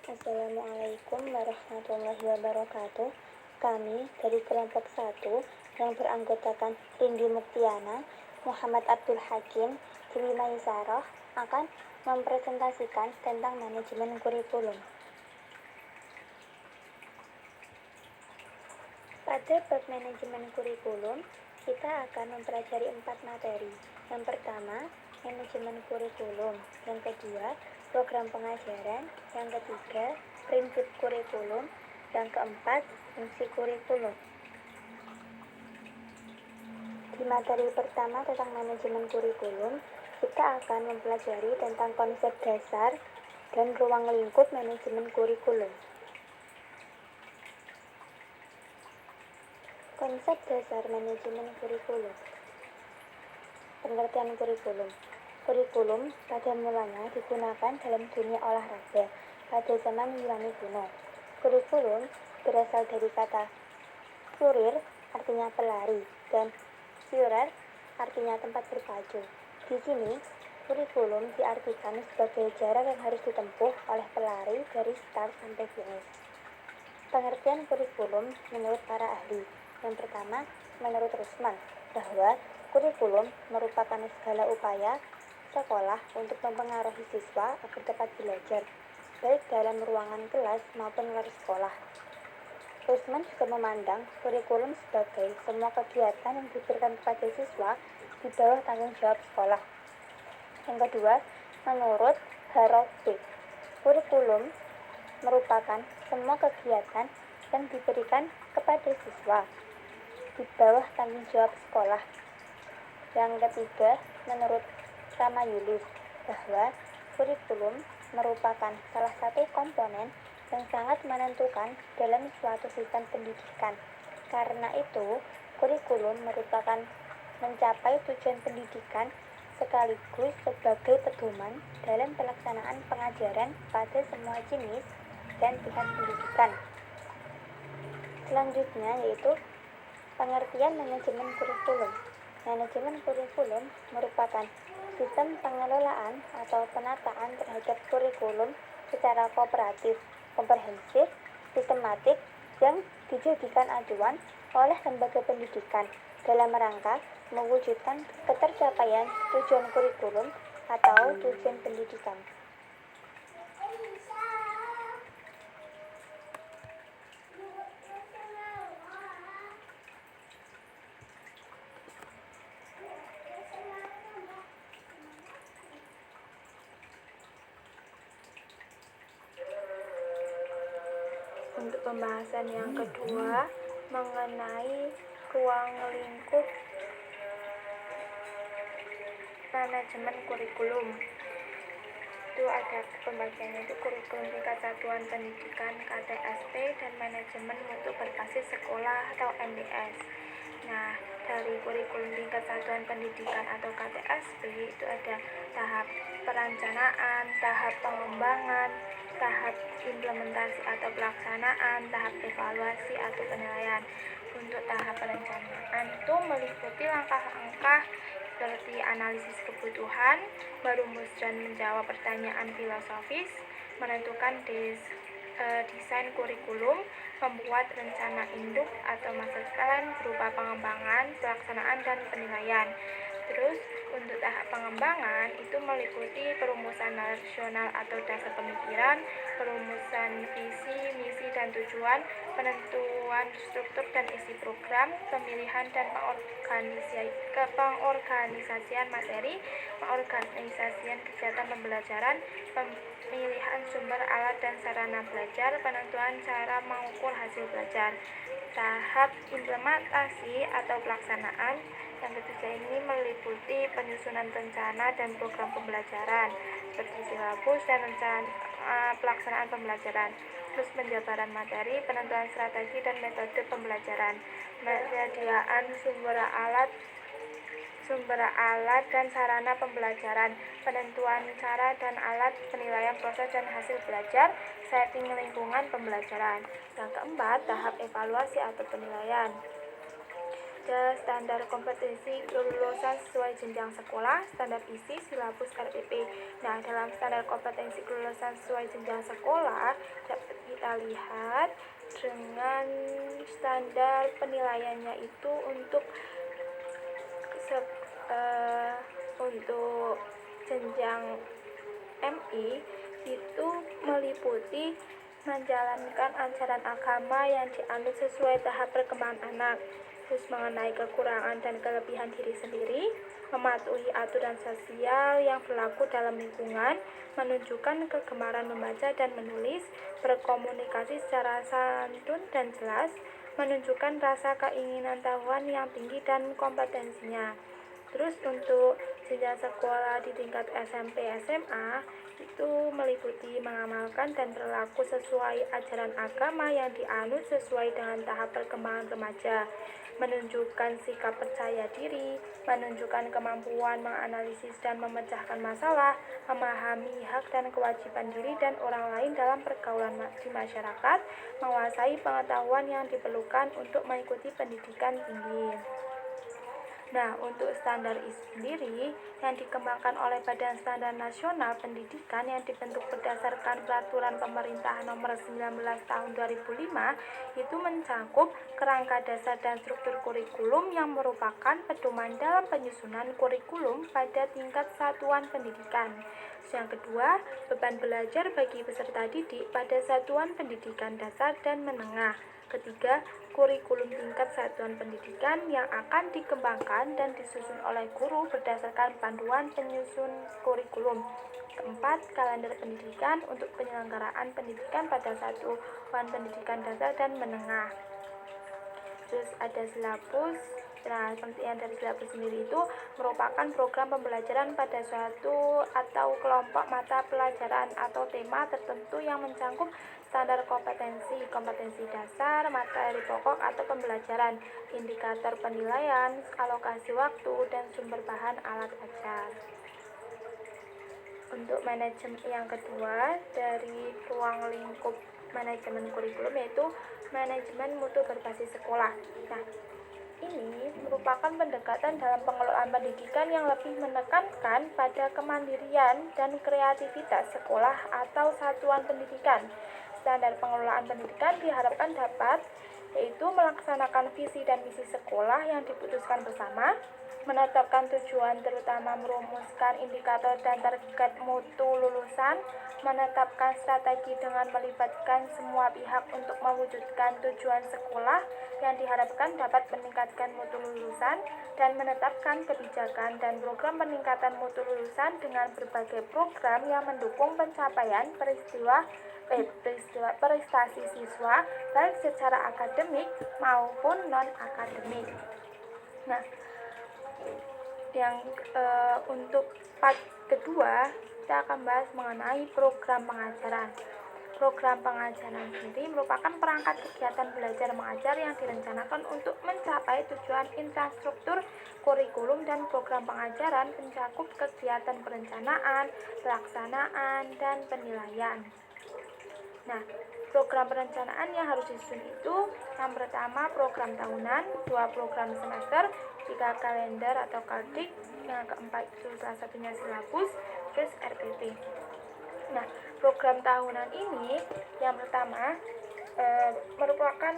Assalamualaikum warahmatullahi wabarakatuh. Kami dari kelompok 1 yang beranggotakan Rindi Muktiana, Muhammad Abdul Hakim, Dewi Maisarah akan mempresentasikan tentang manajemen kurikulum. Pada bab manajemen kurikulum, kita akan mempelajari 4 materi. Yang pertama, manajemen kurikulum. Yang kedua, program pengajaran. Yang ketiga, prinsip kurikulum. Yang keempat, fungsi kurikulum. Di materi pertama tentang manajemen kurikulum, kita akan mempelajari tentang konsep dasar dan ruang lingkup manajemen kurikulum. Konsep dasar manajemen kurikulum. Pengertian kurikulum. Kurikulum pada mulanya digunakan dalam dunia olahraga pada zaman Yunani kuno. Kurikulum berasal dari kata kurir, artinya pelari, dan führer, artinya tempat berpacu. Di sini, kurikulum diartikan sebagai jarak yang harus ditempuh oleh pelari dari start sampai finish. Pengertian kurikulum menurut para ahli. Yang pertama, menurut Rusman, bahwa kurikulum merupakan segala upaya sekolah untuk mempengaruhi siswa agar dapat belajar, baik dalam ruangan kelas maupun luar sekolah. Rusman juga memandang kurikulum sebagai semua kegiatan yang diberikan kepada siswa di bawah tanggung jawab sekolah. Yang kedua, menurut Harold, kurikulum merupakan semua kegiatan yang diberikan kepada siswa di bawah tanggung jawab sekolah. Yang ketiga, menurut Ramayulis, bahwa kurikulum merupakan salah satu komponen yang sangat menentukan dalam suatu sistem pendidikan. Karena itu, kurikulum merupakan mencapai tujuan pendidikan sekaligus sebagai pedoman dalam pelaksanaan pengajaran pada semua jenis dan tingkat pendidikan. Selanjutnya yaitu pengertian manajemen kurikulum. Manajemen kurikulum merupakan sistem pengelolaan atau penataan terhadap kurikulum secara kooperatif, komprehensif, sistematik yang dijadikan acuan oleh lembaga pendidikan dalam rangka mewujudkan ketercapaian tujuan kurikulum atau tujuan pendidikan. Untuk pembahasan yang kedua mengenai ruang lingkup manajemen kurikulum, itu ada pembagiannya, itu kurikulum tingkat satuan pendidikan KTSP dan manajemen mutu berbasis sekolah atau MBS. Nah, dari kurikulum tingkat satuan pendidikan atau KTSP itu ada tahap perencanaan, tahap pengembangan, tahap implementasi atau pelaksanaan, tahap evaluasi atau penilaian. Untuk tahap perencanaan itu meliputi langkah-langkah seperti analisis kebutuhan, merumus dan menjawab pertanyaan filosofis, menentukan desain kurikulum, membuat rencana induk atau master plan berupa pengembangan, pelaksanaan, dan penilaian. Terus untuk tahap pengembangan itu meliputi perumusan nasional atau dasar pemikiran, perumusan visi, misi, dan tujuan, penentuan struktur dan isi program, pemilihan dan pengorganisasian materi, pengorganisasian kegiatan pembelajaran, pemilihan sumber alat dan sarana belajar, penentuan cara mengukur hasil belajar. Tahap implementasi atau pelaksanaan yang ketiga ini meliputi penyusunan rencana dan program pembelajaran seperti silabus dan rencana pelaksanaan pembelajaran. Terus penjabaran materi, penentuan strategi dan metode pembelajaran, penyediaan sumber alat dan sarana pembelajaran, penentuan cara dan alat, penilaian proses dan hasil belajar, setting lingkungan pembelajaran. Yang keempat, tahap evaluasi atau penilaian. ada standar kompetensi kelulusan sesuai jenjang sekolah, standar isi, silabus RPP. Nah, dalam standar kompetensi kelulusan sesuai jenjang sekolah dapat kita lihat dengan standar penilaiannya itu untuk jenjang MI itu meliputi menjalankan ajaran agama yang dianut sesuai tahap perkembangan anak, terus mengenai kekurangan dan kelebihan diri sendiri, mematuhi aturan sosial yang berlaku dalam lingkungan, menunjukkan kegemaran membaca dan menulis, berkomunikasi secara santun dan jelas, menunjukkan rasa keinginan tahuan yang tinggi dan kompetensinya. Terus untuk jenjang sekolah di tingkat SMP SMA itu meliputi mengamalkan dan berlaku sesuai ajaran agama yang dianut sesuai dengan tahap perkembangan remaja, menunjukkan sikap percaya diri, menunjukkan kemampuan menganalisis dan memecahkan masalah, memahami hak dan kewajiban diri dan orang lain dalam pergaulan di masyarakat, menguasai pengetahuan yang diperlukan untuk mengikuti pendidikan tinggi. Nah, untuk standar ISI sendiri yang dikembangkan oleh Badan Standar Nasional Pendidikan yang dibentuk berdasarkan Peraturan Pemerintah Nomor 19 Tahun 2005 itu mencakup kerangka dasar dan struktur kurikulum yang merupakan pedoman dalam penyusunan kurikulum pada tingkat satuan pendidikan. Yang kedua, beban belajar bagi peserta didik pada satuan pendidikan dasar dan menengah. Ketiga, kurikulum tingkat satuan pendidikan yang akan dikembangkan dan disusun oleh guru berdasarkan panduan penyusun kurikulum. Keempat, kalender pendidikan untuk penyelenggaraan pendidikan pada satuan pendidikan dasar dan menengah. Terus ada silabus. Nah, pengertian dari silabus sendiri itu merupakan program pembelajaran pada suatu atau kelompok mata pelajaran atau tema tertentu yang mencakup standar kompetensi dasar, materi pokok atau pembelajaran, indikator penilaian, alokasi waktu, dan sumber bahan alat ajar. Untuk manajemen yang kedua dari ruang lingkup manajemen kurikulum yaitu manajemen mutu berbasis sekolah. Nah, ini merupakan pendekatan dalam pengelolaan pendidikan yang lebih menekankan pada kemandirian dan kreativitas sekolah atau satuan pendidikan. Standar pengelolaan pendidikan diharapkan dapat yaitu melaksanakan visi dan misi sekolah yang diputuskan bersama, menetapkan tujuan terutama merumuskan indikator dan target mutu lulusan, menetapkan strategi dengan melibatkan semua pihak untuk mewujudkan tujuan sekolah yang diharapkan dapat meningkatkan mutu lulusan, dan menetapkan kebijakan dan program peningkatan mutu lulusan dengan berbagai program yang mendukung pencapaian prestasi siswa baik secara akademik maupun non-akademik. Nah, yang untuk part kedua kita akan bahas mengenai program pengajaran. Program pengajaran sendiri merupakan perangkat kegiatan belajar mengajar yang direncanakan untuk mencapai tujuan infrastruktur kurikulum, dan program pengajaran mencakup kegiatan perencanaan, pelaksanaan, dan penilaian. Nah, program perencanaan yang harus disusun itu yang pertama program tahunan, 2 program semester, 3 kalender atau kardik, yang keempat itu salah satunya silabus, terus RPP. Nah, program tahunan ini yang pertama merupakan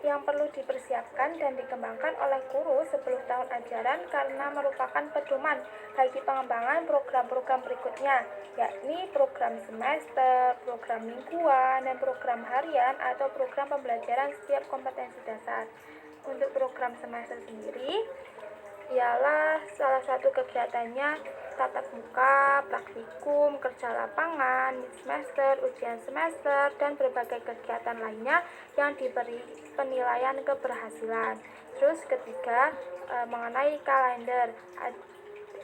yang perlu dipersiapkan dan dikembangkan oleh guru sebelum tahun ajaran karena merupakan pedoman bagi pengembangan program-program berikutnya, yakni program semester, program mingguan, dan program harian atau program pembelajaran setiap kompetensi dasar. Untuk program semester sendiri ialah salah satu kegiatannya tatap muka, praktikum, kerja lapangan, mid semester, ujian semester, dan berbagai kegiatan lainnya yang diberi penilaian keberhasilan. Terus ketiga, mengenai kalender.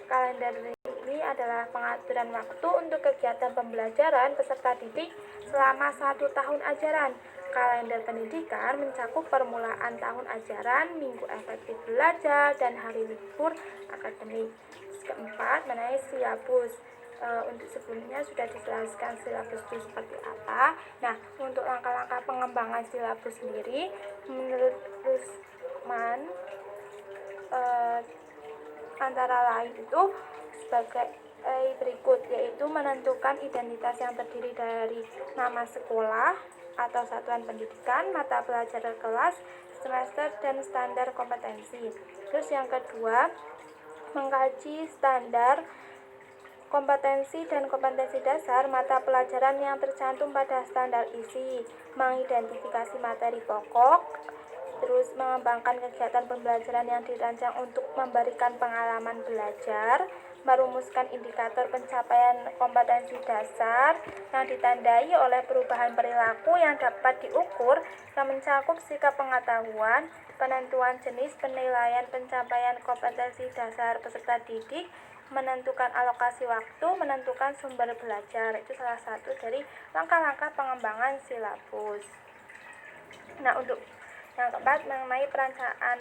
Kalender ini adalah pengaturan waktu untuk kegiatan pembelajaran peserta didik selama 1 tahun ajaran. Kalender pendidikan mencakup permulaan tahun ajaran, minggu efektif belajar, dan hari libur akademik. Keempat, mengenai silabus. Untuk sebelumnya sudah dijelaskan silabus itu seperti apa. Nah, untuk langkah-langkah pengembangan silabus sendiri, menurut Rusman, antara lain itu sebagai berikut, yaitu menentukan identitas yang terdiri dari nama sekolah atau satuan pendidikan, mata pelajaran kelas, semester, dan standar kompetensi. Terus yang kedua, mengkaji standar kompetensi dan kompetensi dasar mata pelajaran yang tercantum pada standar isi, mengidentifikasi materi pokok, terus mengembangkan kegiatan pembelajaran yang dirancang untuk memberikan pengalaman belajar, merumuskan indikator pencapaian kompetensi dasar yang ditandai oleh perubahan perilaku yang dapat diukur yang mencakup sikap pengetahuan, penentuan jenis penilaian pencapaian kompetensi dasar peserta didik, menentukan alokasi waktu, menentukan sumber belajar. Itu salah satu dari langkah-langkah pengembangan silabus. Nah, untuk yang keempat, mengenai perencanaan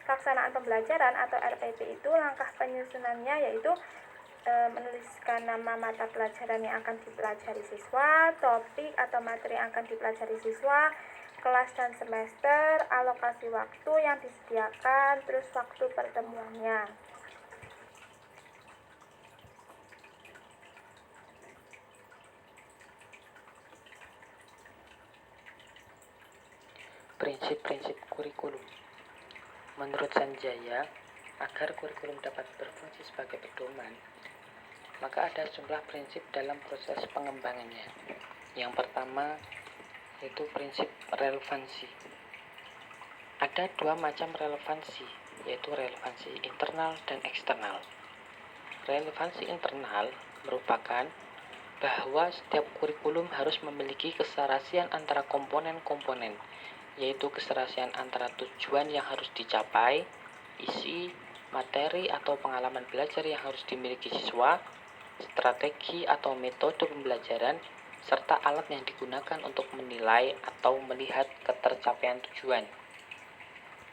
pelaksanaan pembelajaran atau RPP, itu langkah penyusunannya yaitu menuliskan nama mata pelajaran yang akan dipelajari siswa, topik atau materi yang akan dipelajari siswa, kelas dan semester, alokasi waktu yang disediakan, terus waktu pertemuannya. Prinsip-prinsip kurikulum. Menurut Sanjaya, agar kurikulum dapat berfungsi sebagai pedoman, maka ada sejumlah prinsip dalam proses pengembangannya. Yang pertama, yaitu prinsip relevansi. Ada dua macam relevansi, yaitu relevansi internal dan eksternal. Relevansi internal merupakan bahwa setiap kurikulum harus memiliki keserasian antara komponen-komponen, yaitu keserasian antara tujuan yang harus dicapai, isi, materi atau pengalaman belajar yang harus dimiliki siswa, strategi atau metode pembelajaran, serta alat yang digunakan untuk menilai atau melihat ketercapaian tujuan.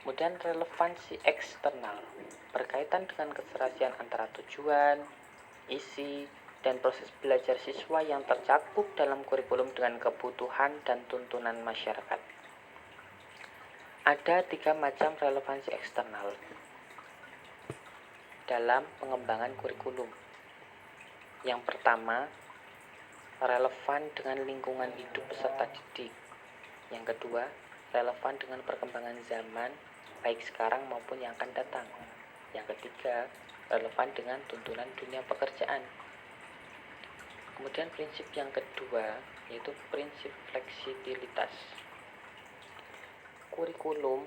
Kemudian relevansi eksternal berkaitan dengan keserasian antara tujuan, isi, dan proses belajar siswa yang tercakup dalam kurikulum dengan kebutuhan dan tuntunan masyarakat. Ada 3 macam relevansi eksternal dalam pengembangan kurikulum. Yang pertama, relevan dengan lingkungan hidup peserta didik. Yang kedua, relevan dengan perkembangan zaman, baik sekarang maupun yang akan datang. Yang ketiga, relevan dengan tuntunan dunia pekerjaan. Kemudian prinsip yang kedua, yaitu prinsip fleksibilitas. Kurikulum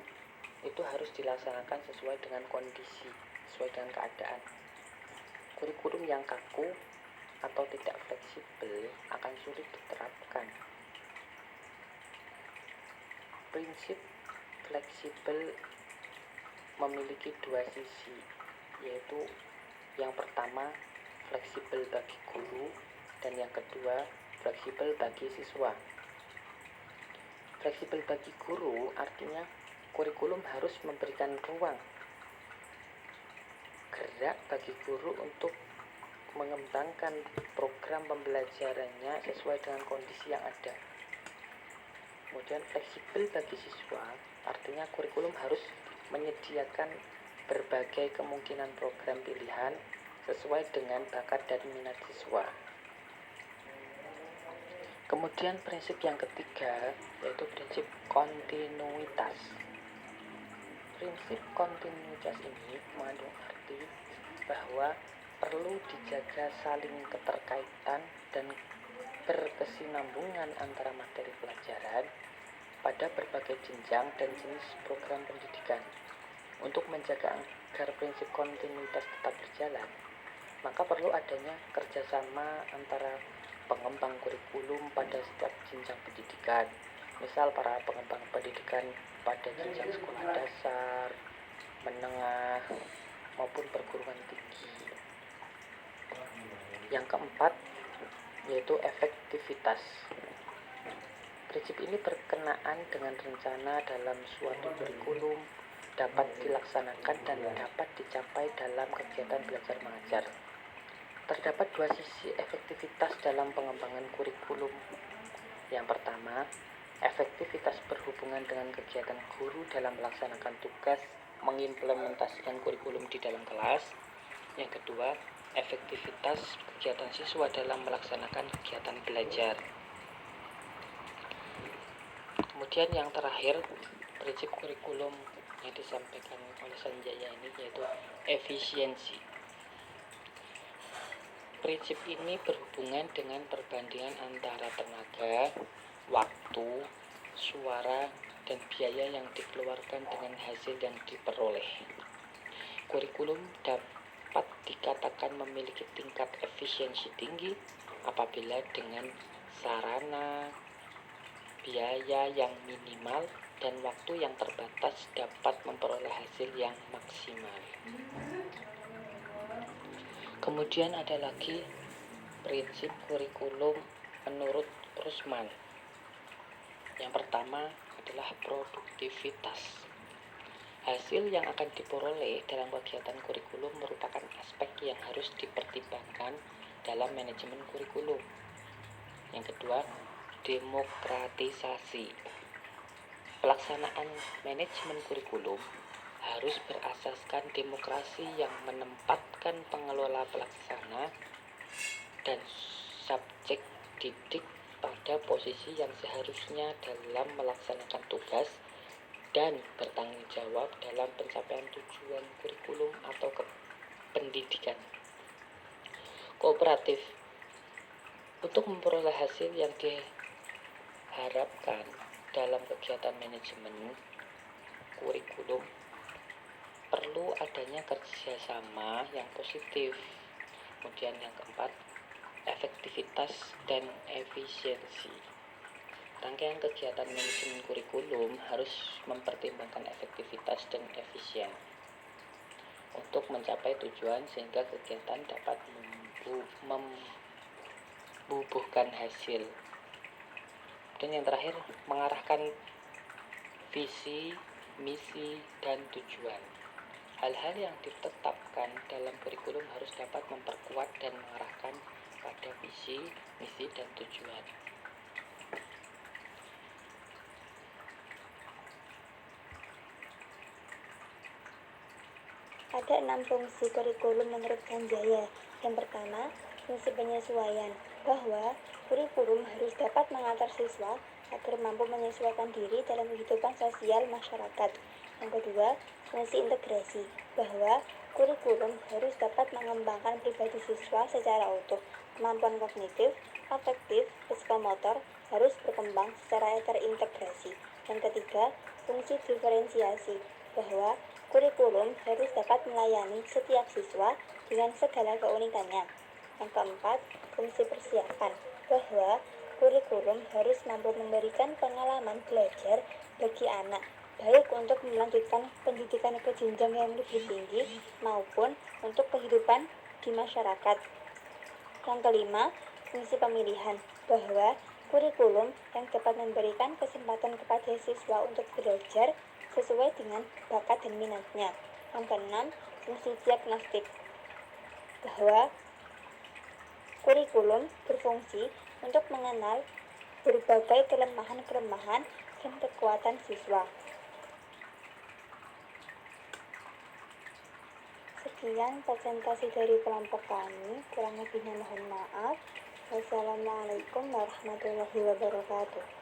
itu harus dilaksanakan sesuai dengan kondisi, sesuai dengan keadaan. Kurikulum yang kaku atau tidak fleksibel akan sulit diterapkan. Prinsip fleksibel memiliki dua sisi, yaitu yang pertama fleksibel bagi guru dan yang kedua fleksibel bagi siswa. Fleksibel bagi guru artinya kurikulum harus memberikan ruang gerak bagi guru untuk mengembangkan program pembelajarannya sesuai dengan kondisi yang ada. Kemudian fleksibel bagi siswa artinya kurikulum harus menyediakan berbagai kemungkinan program pilihan sesuai dengan bakat dan minat siswa. Kemudian prinsip yang ketiga yaitu prinsip kontinuitas. Prinsip kontinuitas ini mengandung arti bahwa perlu dijaga saling keterkaitan dan berkesinambungan antara materi pelajaran pada berbagai jenjang dan jenis program pendidikan. Untuk menjaga agar prinsip kontinuitas tetap berjalan, maka perlu adanya kerjasama antara pengembang kurikulum pada setiap jenjang pendidikan. Misal para pengembang pendidikan pada jenjang sekolah dasar, menengah, maupun perguruan tinggi. Yang keempat, yaitu efektivitas. Prinsip ini berkenaan dengan rencana dalam suatu kurikulum dapat dilaksanakan dan dapat dicapai dalam kegiatan belajar mengajar. Terdapat dua sisi efektivitas dalam pengembangan kurikulum. Yang pertama, efektivitas berhubungan dengan kegiatan guru dalam melaksanakan tugas mengimplementasikan kurikulum di dalam kelas. Yang kedua, efektivitas kegiatan siswa dalam melaksanakan kegiatan belajar. Kemudian yang terakhir, prinsip kurikulum yang disampaikan oleh Sanjaya ini yaitu efisiensi. Prinsip ini berhubungan dengan perbandingan antara tenaga, waktu, suara, dan biaya yang dikeluarkan dengan hasil yang diperoleh. Kurikulum dapat dikatakan memiliki tingkat efisiensi tinggi apabila dengan sarana, biaya yang minimal, dan waktu yang terbatas dapat memperoleh hasil yang maksimal. Kemudian ada lagi prinsip kurikulum menurut Rusman. Yang pertama adalah produktivitas. Hasil yang akan diperoleh dalam kegiatan kurikulum merupakan aspek yang harus dipertimbangkan dalam manajemen kurikulum. Yang kedua, demokratisasi. Pelaksanaan manajemen kurikulum harus berasaskan demokrasi yang menempatkan pengelola pelaksana dan subjek didik pada posisi yang seharusnya dalam melaksanakan tugas dan bertanggung jawab dalam pencapaian tujuan kurikulum atau pendidikan. Kooperatif. Untuk memperoleh hasil yang diharapkan dalam kegiatan manajemen kurikulum, perlu adanya kerjasama yang positif. Kemudian yang keempat, efektivitas dan efisiensi. Rangkaian kegiatan manajemen kurikulum harus mempertimbangkan efektivitas dan efisien untuk mencapai tujuan sehingga kegiatan dapat membubuhkan hasil. Dan yang terakhir, mengarahkan visi, misi, dan tujuan. Hal-hal yang ditetapkan dalam kurikulum harus dapat memperkuat dan mengarahkan pada visi, misi, dan tujuan. Ada 6 fungsi kurikulum menurut Sanjaya. Yang pertama, fungsi penyesuaian, bahwa kurikulum harus dapat mengantar siswa agar mampu menyesuaikan diri dalam kehidupan sosial masyarakat. Yang kedua, fungsi integrasi, bahwa kurikulum harus dapat mengembangkan pribadi siswa secara utuh. Kemampuan kognitif, afektif, psikomotor harus berkembang secara terintegrasi. Yang ketiga, fungsi diferensiasi, bahwa kurikulum harus dapat melayani setiap siswa dengan segala keunikannya. Yang keempat, fungsi persiapan, bahwa kurikulum harus mampu memberikan pengalaman belajar bagi anak, baik untuk melanjutkan pendidikan ke jenjang yang lebih tinggi maupun untuk kehidupan di masyarakat. Yang kelima, fungsi pemilihan, bahwa kurikulum yang dapat memberikan kesempatan kepada siswa untuk belajar sesuai dengan bakat dan minatnya. Yang keenam, fungsi diagnostik, bahwa kurikulum berfungsi untuk mengenal berbagai kelemahan-kelemahan dan kekuatan siswa. Sekian presentasi dari kelompok kami, kurang lebihnya mohon maaf. Wassalamualaikum warahmatullahi wabarakatuh.